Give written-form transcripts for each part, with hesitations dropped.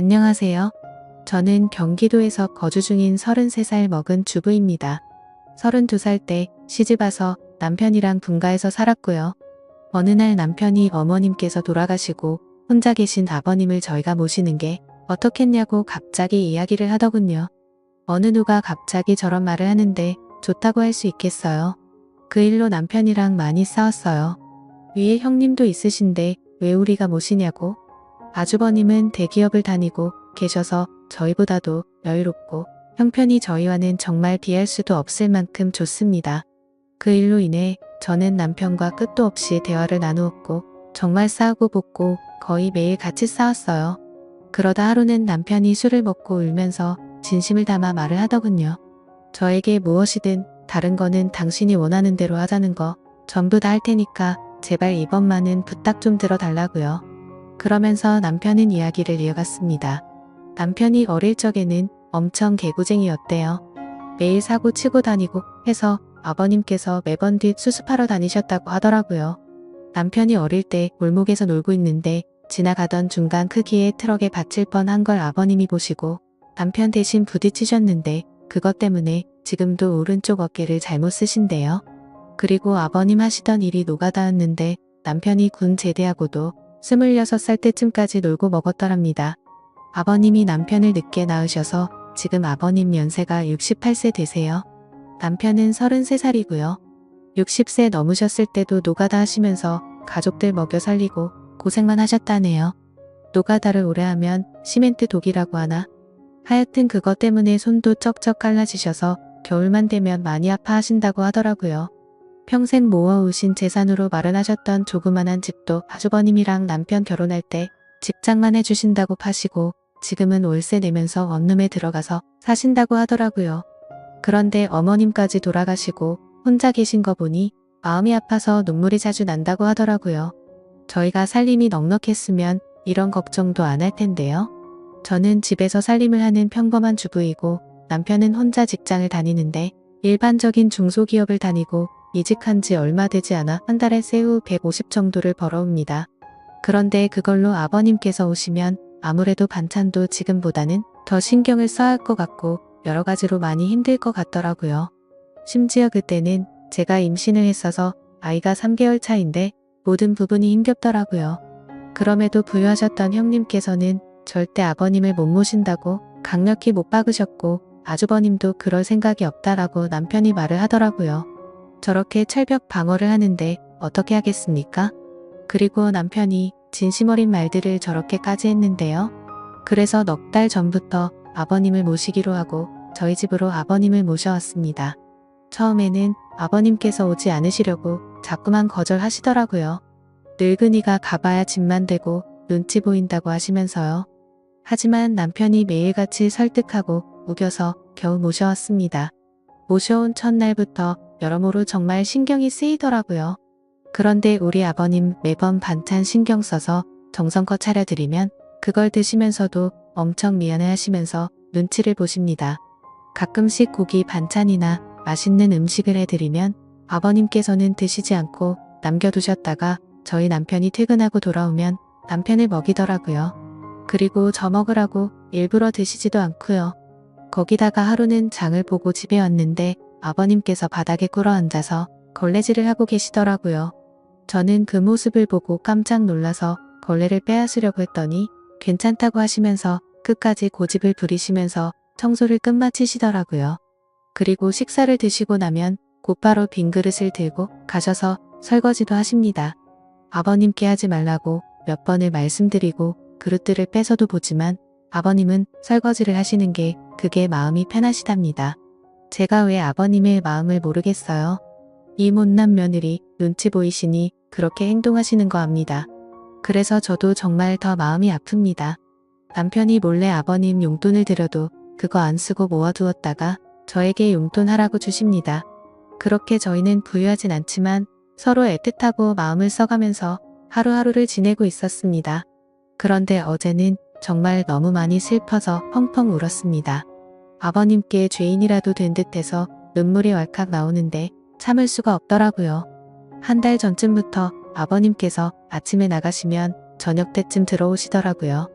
안녕하세요. 저는 경기도에서 거주 중인 33살 먹은 주부입니다. 32살 때 시집와서 남편이랑 분가해서 살았고요. 어느 날 남편이 어머님께서 돌아가시고 혼자 계신 아버님을 저희가 모시는 게 어떻겠냐고 갑자기 이야기를 하더군요. 어느 누가 갑자기 저런 말을 하는데 좋다고 할 수 있겠어요. 그 일로 남편이랑 많이 싸웠어요. 위에 형님도 있으신데 왜 우리가 모시냐고. 아주버님은 대기업을 다니고 계셔서 저희보다도 여유롭고 형편이 저희와는 정말 비할 수도 없을 만큼 좋습니다. 그 일로 인해 저는 남편과 끝도 없이 대화를 나누었고 정말 싸우고 볶고 거의 매일 같이 싸웠어요. 그러다 하루는 남편이 술을 먹고 울면서 진심을 담아 말을 하더군요. 저에게 무엇이든 다른 거는 당신이 원하는 대로 하자는 거 전부 다 할 테니까 제발 이번만은 부탁 좀 들어달라고요. 그러면서 남편은 이야기를 이어갔습니다. 남편이 어릴 적에는 엄청 개구쟁이였대요. 매일 사고 치고 다니고 해서 아버님께서 매번 뒷 수습하러 다니셨다고 하더라고요. 남편이 어릴 때 골목에서 놀고 있는데 지나가던 중간 크기의 트럭에 받칠 뻔한 걸 아버님이 보시고 남편 대신 부딪히셨는데 그것 때문에 지금도 오른쪽 어깨를 잘못 쓰신대요. 그리고 아버님 하시던 일이 노가다였는데 남편이 군 제대하고도 26살 때쯤까지 놀고 먹었더랍니다. 아버님이 남편을 늦게 낳으셔서 지금 아버님 연세가 68세 되세요. 남편은 33살이고요. 60세 넘으셨을 때도 노가다 하시면서 가족들 먹여 살리고 고생만 하셨다네요. 노가다를 오래 하면 시멘트 독이라고 하나? 하여튼 그것 때문에 손도 쩍쩍 갈라지셔서 겨울만 되면 많이 아파하신다고 하더라고요. 평생 모아오신 재산으로 마련하셨던 조그만한 집도 아주버님이랑 남편 결혼할 때 집장만 해주신다고 파시고 지금은 월세 내면서 원룸에 들어가서 사신다고 하더라고요. 그런데 어머님까지 돌아가시고 혼자 계신 거 보니 마음이 아파서 눈물이 자주 난다고 하더라고요. 저희가 살림이 넉넉했으면 이런 걱정도 안 할 텐데요. 저는 집에서 살림을 하는 평범한 주부이고 남편은 혼자 직장을 다니는데 일반적인 중소기업을 다니고 이직한 지 얼마 되지 않아 한 달에 세후 150 정도를 벌어옵니다. 그런데 그걸로 아버님께서 오시면 아무래도 반찬도 지금보다는 더 신경을 써야 할 것 같고 여러 가지로 많이 힘들 것 같더라고요. 심지어 그때는 제가 임신을 했어서 아이가 3개월 차인데 모든 부분이 힘겹더라고요. 그럼에도 부유하셨던 형님께서는 절대 아버님을 못 모신다고 강력히 못 박으셨고 아주버님도 그럴 생각이 없다라고 남편이 말을 하더라고요. 저렇게 철벽 방어를 하는데 어떻게 하겠습니까? 그리고 남편이 진심 어린 말들을 저렇게까지 했는데요. 그래서 넉 달 전부터 아버님을 모시기로 하고 저희 집으로 아버님을 모셔왔습니다. 처음에는 아버님께서 오지 않으시려고 자꾸만 거절하시더라고요. 늙은이가 가봐야 집만 되고 눈치 보인다고 하시면서요. 하지만 남편이 매일같이 설득하고 우겨서 겨우 모셔왔습니다. 모셔온 첫날부터 여러모로 정말 신경이 쓰이더라고요. 그런데 우리 아버님 매번 반찬 신경 써서 정성껏 차려드리면 그걸 드시면서도 엄청 미안해 하시면서 눈치를 보십니다. 가끔씩 고기 반찬이나 맛있는 음식을 해드리면 아버님께서는 드시지 않고 남겨두셨다가 저희 남편이 퇴근하고 돌아오면 남편을 먹이더라고요. 그리고 저 먹으라고 일부러 드시지도 않고요. 거기다가 하루는 장을 보고 집에 왔는데 아버님께서 바닥에 꿇어 앉아서 걸레질을 하고 계시더라고요. 저는 그 모습을 보고 깜짝 놀라서 걸레를 빼앗으려고 했더니 괜찮다고 하시면서 끝까지 고집을 부리시면서 청소를 끝마치시더라고요. 그리고 식사를 드시고 나면 곧바로 빈 그릇을 들고 가셔서 설거지도 하십니다. 아버님께 하지 말라고 몇 번을 말씀드리고 그릇들을 뺏어도 보지만 아버님은 설거지를 하시는 게 그게 마음이 편하시답니다. 제가 왜 아버님의 마음을 모르겠어요. 이 못난 며느리 눈치 보이시니 그렇게 행동하시는 거 압니다. 그래서 저도 정말 더 마음이 아픕니다. 남편이 몰래 아버님 용돈을 드려도 그거 안 쓰고 모아두었다가 저에게 용돈 하라고 주십니다. 그렇게 저희는 부유하진 않지만 서로 애틋하고 마음을 써가면서 하루하루를 지내고 있었습니다. 그런데 어제는 정말 너무 많이 슬퍼서 펑펑 울었습니다. 아버님께 죄인이라도 된 듯해서 눈물이 왈칵 나오는데 참을 수가 없더라고요. 한 달 전쯤부터 아버님께서 아침에 나가시면 저녁 때쯤 들어오시더라고요.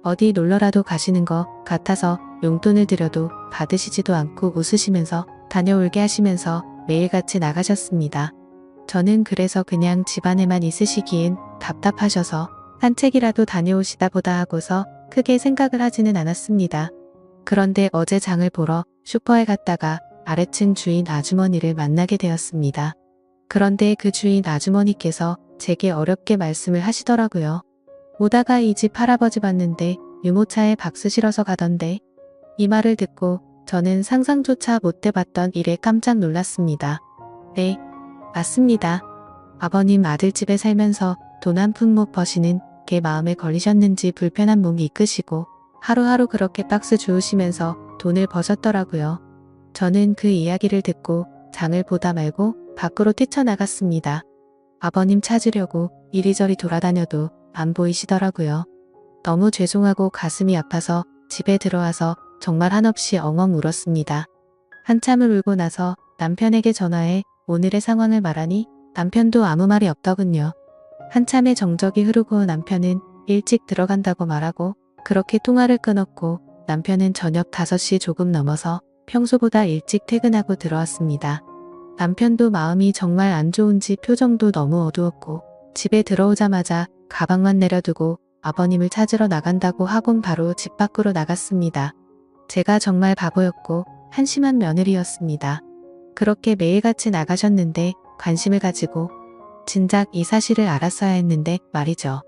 어디 놀러라도 가시는 것 같아서 용돈을 드려도 받으시지도 않고 웃으시면서 다녀올게 하시면서 매일같이 나가셨습니다. 저는 그래서 그냥 집안에만 있으시기엔 답답하셔서 산책이라도 다녀오시다 보다 하고서 크게 생각을 하지는 않았습니다. 그런데 어제 장을 보러 슈퍼에 갔다가 아래층 주인 아주머니를 만나게 되었습니다. 그런데 그 주인 아주머니께서 제게 어렵게 말씀을 하시더라고요. 오다가 이 집 할아버지 봤는데 유모차에 박수 실어서 가던데. 이 말을 듣고 저는 상상조차 못 해봤던 일에 깜짝 놀랐습니다. 네, 맞습니다. 아버님 아들집에 살면서 돈 한 푼 못 버시는 게 마음에 걸리셨는지 불편한 몸이 이끄시고 하루하루 그렇게 박스 주우시면서 돈을 버셨더라고요. 저는 그 이야기를 듣고 장을 보다 말고 밖으로 뛰쳐나갔습니다. 아버님 찾으려고 이리저리 돌아다녀도 안 보이시더라고요. 너무 죄송하고 가슴이 아파서 집에 들어와서 정말 한없이 엉엉 울었습니다. 한참을 울고 나서 남편에게 전화해 오늘의 상황을 말하니 남편도 아무 말이 없더군요. 한참의 정적이 흐르고 남편은 일찍 들어간다고 말하고 그렇게 통화를 끊었고 남편은 저녁 5시 조금 넘어서 평소보다 일찍 퇴근하고 들어왔습니다. 남편도 마음이 정말 안 좋은지 표정도 너무 어두웠고 집에 들어오자마자 가방만 내려두고 아버님을 찾으러 나간다고 하곤 바로 집 밖으로 나갔습니다. 제가 정말 바보였고 한심한 며느리였습니다. 그렇게 매일같이 나가셨는데 관심을 가지고 진작 이 사실을 알았어야 했는데 말이죠.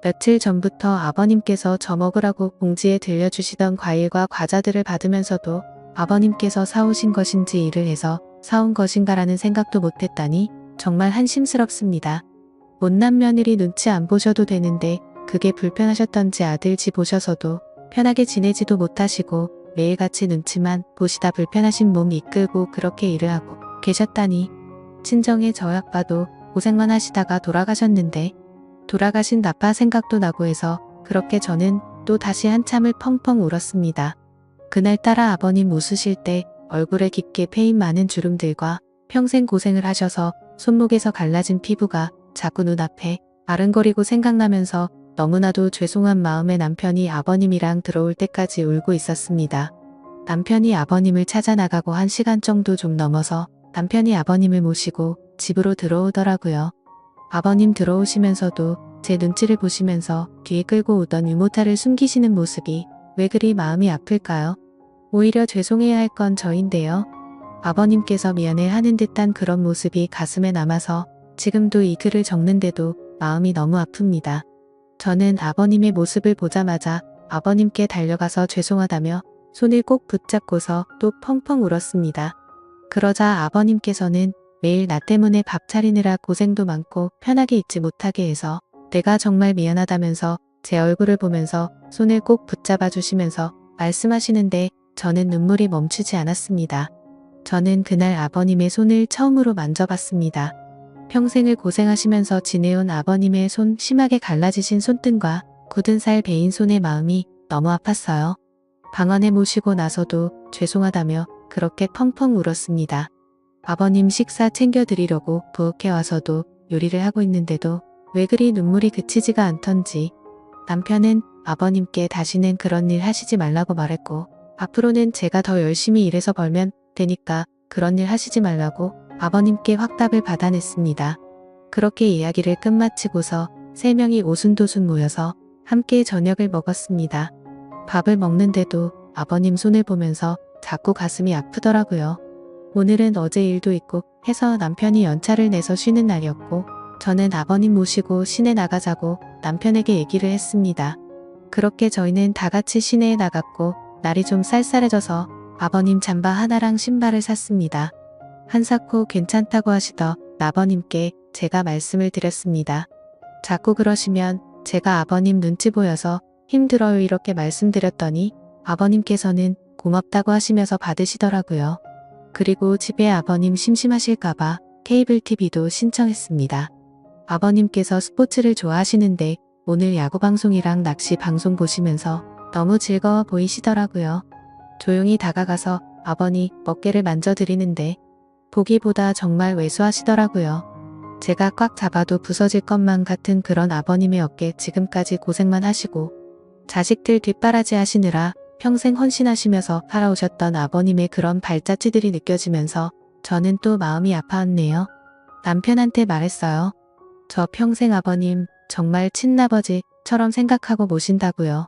며칠 전부터 아버님께서 저 먹으라고 봉지에 들려주시던 과일과 과자들을 받으면서도 아버님께서 사오신 것인지 일을 해서 사온 것인가라는 생각도 못했다니 정말 한심스럽습니다. 못난 며느리 눈치 안 보셔도 되는데 그게 불편하셨던지 아들 집 오셔서도 편하게 지내지도 못하시고 매일같이 눈치만 보시다 불편하신 몸 이끌고 그렇게 일을 하고 계셨다니. 친정에 저희 아빠도 고생만 하시다가 돌아가셨는데 돌아가신 아빠 생각도 나고 해서 그렇게 저는 또 다시 한참을 펑펑 울었습니다. 그날따라 아버님 웃으실 때 얼굴에 깊게 패인 많은 주름들과 평생 고생을 하셔서 손목에서 갈라진 피부가 자꾸 눈앞에 아른거리고 생각나면서 너무나도 죄송한 마음에 남편이 아버님이랑 들어올 때까지 울고 있었습니다. 남편이 아버님을 찾아 나가고 1시간 정도 좀 넘어서 남편이 아버님을 모시고 집으로 들어오더라고요. 아버님 들어오시면서도 제 눈치를 보시면서 뒤에 끌고 오던 유모차를 숨기시는 모습이 왜 그리 마음이 아플까요? 오히려 죄송해야 할 건 저인데요. 아버님께서 미안해하는 듯한 그런 모습이 가슴에 남아서 지금도 이 글을 적는데도 마음이 너무 아픕니다. 저는 아버님의 모습을 보자마자 아버님께 달려가서 죄송하다며 손을 꼭 붙잡고서 또 펑펑 울었습니다. 그러자 아버님께서는 매일 나 때문에 밥 차리느라 고생도 많고 편하게 있지 못하게 해서 내가 정말 미안하다면서 제 얼굴을 보면서 손을 꼭 붙잡아 주시면서 말씀하시는데 저는 눈물이 멈추지 않았습니다. 저는 그날 아버님의 손을 처음으로 만져봤습니다. 평생을 고생하시면서 지내온 아버님의 손 심하게 갈라지신 손등과 굳은 살 베인 손의 마음이 너무 아팠어요. 방안에 모시고 나서도 죄송하다며 그렇게 펑펑 울었습니다. 아버님 식사 챙겨드리려고 부엌에 와서도 요리를 하고 있는데도 왜 그리 눈물이 그치지가 않던지 남편은 아버님께 다시는 그런 일 하시지 말라고 말했고 앞으로는 제가 더 열심히 일해서 벌면 되니까 그런 일 하시지 말라고 아버님께 확답을 받아냈습니다. 그렇게 이야기를 끝마치고서 3명이 오순도순 모여서 함께 저녁을 먹었습니다. 밥을 먹는데도 아버님 손을 보면서 자꾸 가슴이 아프더라고요. 오늘은 어제 일도 있고 해서 남편이 연차를 내서 쉬는 날이었고 저는 아버님 모시고 시내 나가자고 남편에게 얘기를 했습니다. 그렇게 저희는 다 같이 시내에 나갔고 날이 좀 쌀쌀해져서 아버님 잠바 하나랑 신발을 샀습니다. 한사코 괜찮다고 하시더 아버님께 제가 말씀을 드렸습니다. 자꾸 그러시면 제가 아버님 눈치 보여서 힘들어요 이렇게 말씀드렸더니 아버님께서는 고맙다고 하시면서 받으시더라고요. 그리고 집에 아버님 심심하실까봐 케이블 TV도 신청했습니다. 아버님께서 스포츠를 좋아하시는데 오늘 야구 방송이랑 낚시 방송 보시면서 너무 즐거워 보이시더라고요. 조용히 다가가서 아버니 어깨를 만져드리는데 보기보다 정말 왜소하시더라고요. 제가 꽉 잡아도 부서질 것만 같은 그런 아버님의 어깨 지금까지 고생만 하시고 자식들 뒷바라지 하시느라 평생 헌신하시면서 살아오셨던 아버님의 그런 발자취들이 느껴지면서 저는 또 마음이 아파왔네요. 남편한테 말했어요. 저 평생 아버님 정말 친아버지처럼 생각하고 모신다고요.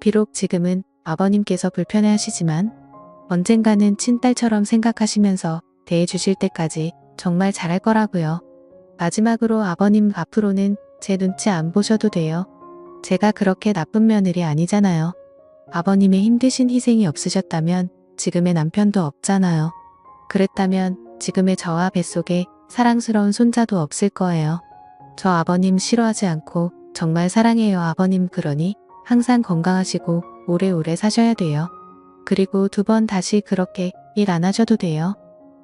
비록 지금은 아버님께서 불편해하시지만 언젠가는 친딸처럼 생각하시면서 대해주실 때까지 정말 잘할 거라고요. 마지막으로 아버님 앞으로는 제 눈치 안 보셔도 돼요. 제가 그렇게 나쁜 며느리 아니잖아요. 아버님의 힘드신 희생이 없으셨다면 지금의 남편도 없잖아요. 그랬다면 지금의 저와 뱃속에 사랑스러운 손자도 없을 거예요. 저 아버님 싫어하지 않고 정말 사랑해요 아버님. 그러니 항상 건강하시고 오래오래 사셔야 돼요. 그리고 2번 다시 그렇게 일 안 하셔도 돼요.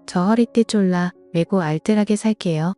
저 허리띠 졸라 매고 알뜰하게 살게요.